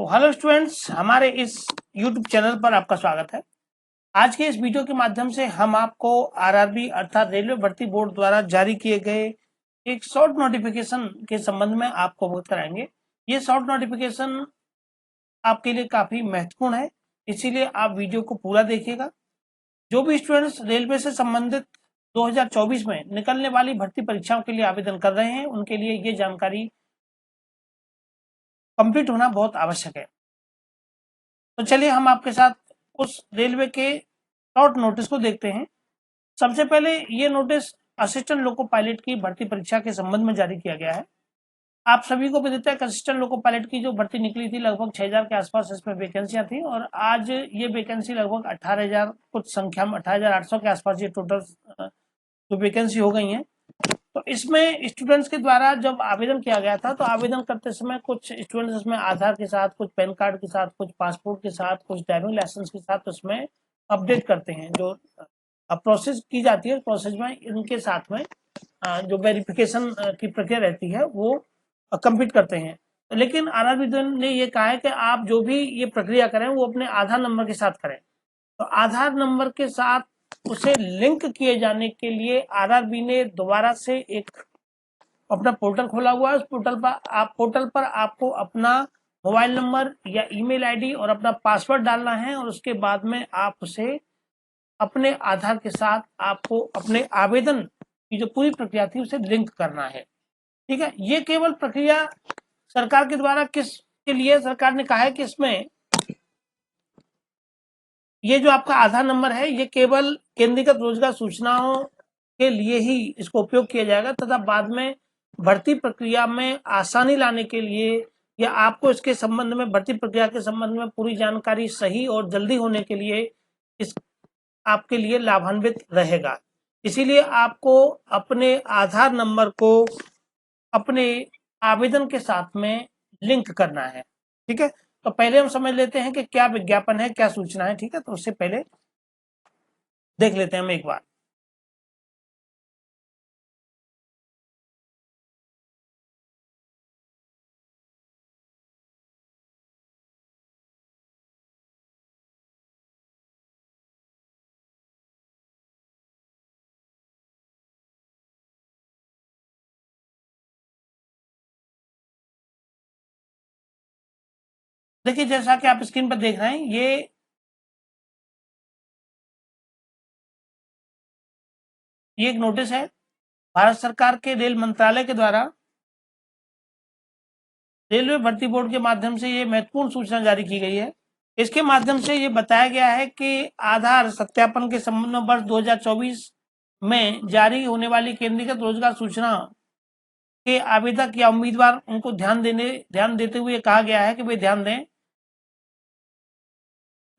तो hello students, हमारे इस यूट्यूब चैनल पर आपका स्वागत है। आज के इस वीडियो के माध्यम से हम आपको आरआरबी अर्थात रेलवे भर्ती बोर्ड द्वारा जारी किए गए एक शॉर्ट नोटिफिकेशन के संबंध में आपको अवगत कराएंगे। ये शॉर्ट नोटिफिकेशन आपके लिए काफी महत्वपूर्ण है, इसीलिए आप वीडियो को पूरा देखिएगा। जो भी स्टूडेंट्स रेलवे से संबंधित 2024 में निकलने वाली भर्ती परीक्षाओं के लिए आवेदन कर रहे हैं, उनके लिए ये जानकारी कंप्लीट होना बहुत आवश्यक है। तो चलिए हम आपके साथ उस रेलवे के शॉर्ट नोटिस को देखते हैं। सबसे पहले ये नोटिस असिस्टेंट लोको पायलट की भर्ती परीक्षा के संबंध में जारी किया गया है। आप सभी को विदित है कि असिस्टेंट लोको पायलट की जो भर्ती निकली थी लगभग 6000 के आसपास इसमें वैकेंसियां थी और आज ये वैकेंसी लगभग 18000 कुछ संख्या में 18800 के आसपास ये टोटल जो वैकेंसी हो गई है। तो इसमें स्टूडेंट्स के द्वारा जब आवेदन किया गया था तो आवेदन करते समय कुछ स्टूडेंट्स इसमें आधार के साथ, कुछ पैन कार्ड के साथ, कुछ पासपोर्ट के साथ, कुछ ड्राइविंग लाइसेंस के साथ उसमें अपडेट करते हैं। जो प्रोसेस की जाती है प्रोसेस में इनके साथ में जो वेरिफिकेशन की प्रक्रिया रहती है वो कंप्लीट करते हैं। लेकिन आरआरबी ने ये कहा है कि आप जो भी ये प्रक्रिया करें वो अपने आधार नंबर के साथ करें। तो आधार नंबर के साथ उसे लिंक किए जाने के लिए आरआरबी ने दोबारा से एक अपना पोर्टल खोला हुआ है। उस पोर्टल पर आपको अपना मोबाइल नंबर या ईमेल आईडी और अपना पासवर्ड डालना है और उसके बाद में आप उसे अपने आधार के साथ आपको अपने आवेदन की जो पूरी प्रक्रिया थी उसे लिंक करना है। ठीक है, ये केवल प्रक्रिया सरकार के द्वारा किसके लिए सरकार ने कहा है कि इसमें ये जो आपका आधार नंबर है ये केवल केंद्रीकृत रोजगार सूचनाओं के लिए ही इसको उपयोग किया जाएगा तथा बाद में भर्ती प्रक्रिया में आसानी लाने के लिए या आपको इसके संबंध में भर्ती प्रक्रिया के संबंध में पूरी जानकारी सही और जल्दी होने के लिए इस आपके लिए लाभान्वित रहेगा। इसीलिए आपको अपने आधार नंबर को अपने आवेदन के साथ में लिंक करना है। ठीक है, तो पहले हम समझ लेते हैं कि क्या विज्ञापन है, क्या सूचना है। ठीक है, तो उससे पहले देख लेते हैं हम एक बार। देखिए, जैसा कि आप स्क्रीन पर देख रहे हैं, ये एक नोटिस है भारत सरकार के रेल मंत्रालय के द्वारा रेलवे भर्ती बोर्ड के माध्यम से ये महत्वपूर्ण सूचना जारी की गई है। इसके माध्यम से ये बताया गया है कि आधार सत्यापन के संबंध में वर्ष 2024 में जारी होने वाली केंद्रीकृत रोजगार सूचना के आवेदक या उम्मीदवार उनको ध्यान देते हुए कहा गया है कि वे ध्यान दें।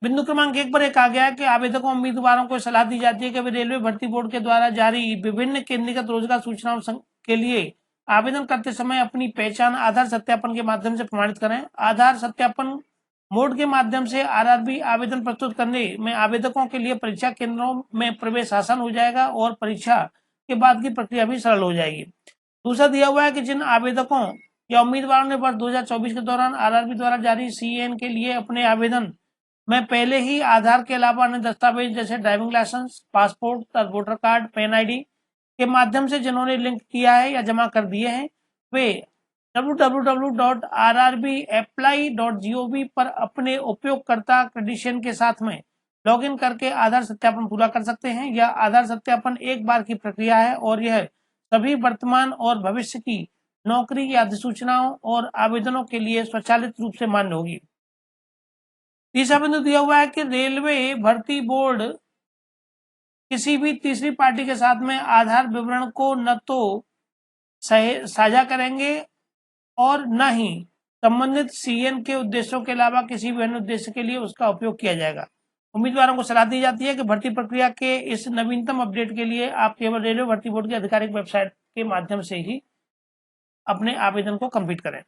बिंदु क्रमांक 1 पर कहा गया है कि आवेदकों उम्मीदवारों को सलाह दी जाती है कि वे रेलवे भर्ती बोर्ड के द्वारा जारी विभिन्न केंद्रीकृत रोजगार सूचनाओं के लिए आवेदन करते समय अपनी पहचान आधार सत्यापन के माध्यम से प्रमाणित करें। आधार सत्यापन मोड के माध्यम से आरआरबी आवेदन प्रस्तुत करने में आवेदकों के लिए परीक्षा केंद्रों में प्रवेश आसान हो जाएगा और परीक्षा के बाद की प्रक्रिया भी सरल हो जाएगी। दूसरा दिया हुआ है कि जिन आवेदकों या उम्मीदवारों ने वर्ष 2024 के दौरान आरआरबी द्वारा जारी सीएन के लिए अपने आवेदन में पहले ही आधार के अलावा अन्य दस्तावेज जैसे driving licence, passport, voter card, PAN ID के माध्यम से जिन्होंने लिंक किया है या जमा कर दिए हैं, वे www.rrbapply.gov पर अपने उपयोगकर्ता क्रेडेंशियल के साथ में लॉगिन करके आधार सत्यापन पूरा कर सकते हैं। यह आधार सत्यापन एक बार की प्रक्रिया है और यह सभी वर्तमान और भविष्य की नौकरी या अधिसूचनाओं और आवेदनों के लिए स्वचालित रूप से मान्य होगी। तीसरा बिंदु दिया हुआ है कि रेलवे भर्ती बोर्ड किसी भी तीसरी पार्टी के साथ में आधार विवरण को न तो साझा करेंगे और न ही संबंधित सीएन के उद्देश्यों के अलावा किसी भी अन्य उद्देश्य के लिए उसका उपयोग किया जाएगा। उम्मीदवारों को सलाह दी जाती है कि भर्ती प्रक्रिया के इस नवीनतम अपडेट के लिए आप केवल रेलवे भर्ती बोर्ड की आधिकारिक वेबसाइट के माध्यम से ही अपने आवेदन को कंप्लीट करें।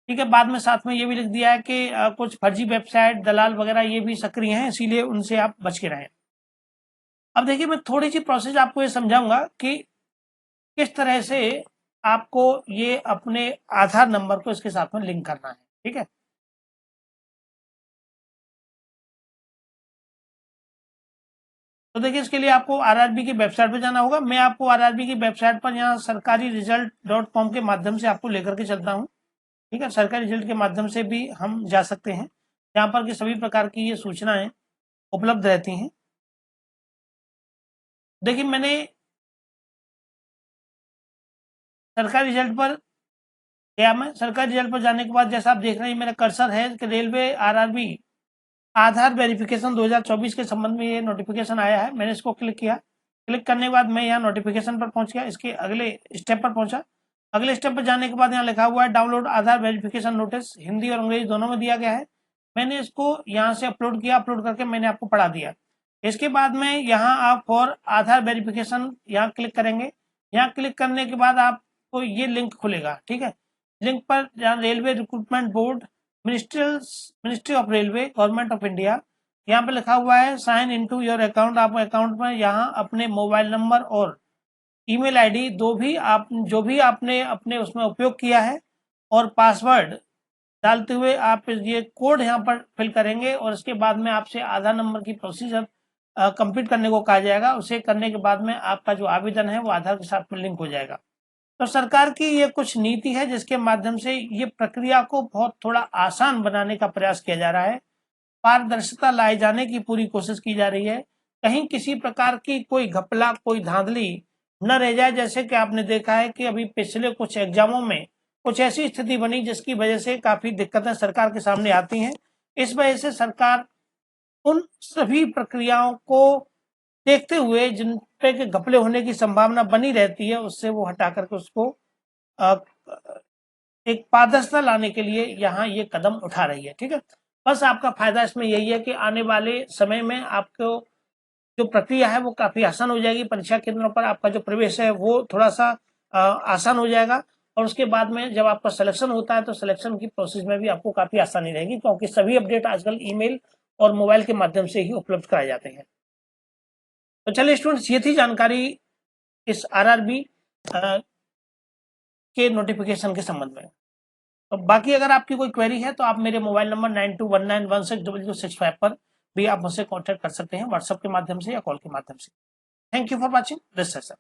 ठीक है, बाद में साथ में ये भी लिख दिया है कि कुछ फर्जी वेबसाइट, दलाल वगैरह ये भी सक्रिय हैं, इसीलिए उनसे आप बच के रहें। अब देखिए, मैं थोड़ी सी प्रोसेस आपको ये समझाऊंगा कि किस तरह से आपको ये अपने आधार नंबर को इसके साथ में लिंक करना है। ठीक है, तो देखिए इसके लिए आपको आरआरबी की वेबसाइट पर जाना होगा। मैं आपको आरआरबी की वेबसाइट पर यहाँ sarkariresult.com के माध्यम से आपको लेकर के चलता हूँ। ठीक है, सरकारी रिजल्ट के माध्यम से भी हम जा सकते हैं, यहाँ पर की सभी प्रकार की ये सूचनाएं उपलब्ध रहती हैं। देखिए मैंने सरकारी रिजल्ट पर गया, मैं सरकारी रिजल्ट पर जाने के बाद जैसा आप देख रहे हैं मेरा कर्सर है कि रेलवे आरआरबी आधार वेरिफिकेशन 2024 के संबंध में ये नोटिफिकेशन आया है। मैंने इसको क्लिक किया, क्लिक करने के बाद मैं यहाँ नोटिफिकेशन पर पहुंच गया, इसके अगले स्टेप पर पहुंचा। अगले स्टेप पर जाने के बाद यहाँ लिखा हुआ है डाउनलोड आधार वेरिफिकेशन नोटिस, हिंदी और अंग्रेजी दोनों में दिया गया है। मैंने इसको यहाँ से अपलोड किया, अपलोड करके मैंने आपको पढ़ा दिया। इसके बाद में यहाँ आप फॉर आधार वेरिफिकेशन यहाँ क्लिक करेंगे। यहाँ क्लिक करने के बाद आपको ये लिंक खुलेगा। ठीक है, लिंक पर जहाँ railway recruitment board ministry of railway government of India, यहाँ पे लिखा हुआ है साइन इनटू योर अकाउंट। आप अकाउंट में यहाँ अपने मोबाइल नंबर और ईमेल आईडी जो भी आपने अपने उसमें उपयोग किया है और पासवर्ड डालते हुए आप ये कोड यहाँ पर फिल करेंगे और इसके बाद में आपसे आधार नंबर की प्रोसीजर कंप्लीट करने को कहा जाएगा। उसे करने के बाद में आपका जो आवेदन है वो आधार के साथ में लिंक हो जाएगा। तो सरकार की ये कुछ नीति है जिसके माध्यम से ये प्रक्रिया को बहुत थोड़ा आसान बनाने का प्रयास किया जा रहा है, पारदर्शिता लाए जाने की पूरी कोशिश की जा रही है, कहीं किसी प्रकार की कोई घपला कोई धांधली न रह जाए। जैसे कि आपने देखा है कि अभी पिछले कुछ एग्जामों में कुछ ऐसी स्थिति बनी जिसकी वजह से काफी दिक्कतें सरकार के सामने आती हैं। इस वजह से सरकार उन सभी प्रक्रियाओं को देखते हुए जिन पे के घपले होने की संभावना बनी रहती है उससे वो हटा करके उसको एक पारदर्शिता लाने के लिए यहाँ ये कदम उठा रही है। ठीक है, बस आपका फायदा इसमें यही है कि आने वाले समय में आपको जो प्रक्रिया है वो काफी आसान हो जाएगी। परीक्षा केंद्रों पर आपका जो प्रवेश है वो थोड़ा सा आसान हो जाएगा और उसके बाद में जब आपका सिलेक्शन होता है तो सिलेक्शन की प्रोसेस में भी आपको काफी आसानी रहेगी, क्योंकि सभी अपडेट आजकल ईमेल और मोबाइल के माध्यम से ही उपलब्ध कराए जाते हैं। तो चलिए स्टूडेंट्स, ये थी जानकारी इस आरआरबी के नोटिफिकेशन के संबंध में। तो बाकी अगर आपकी कोई क्वेरी है तो आप मेरे मोबाइल नंबर 9219160065 पर भी आप मुझसे कांटेक्ट कर सकते हैं, व्हाट्सएप के माध्यम से या कॉल के माध्यम से। Thank you for watching this session.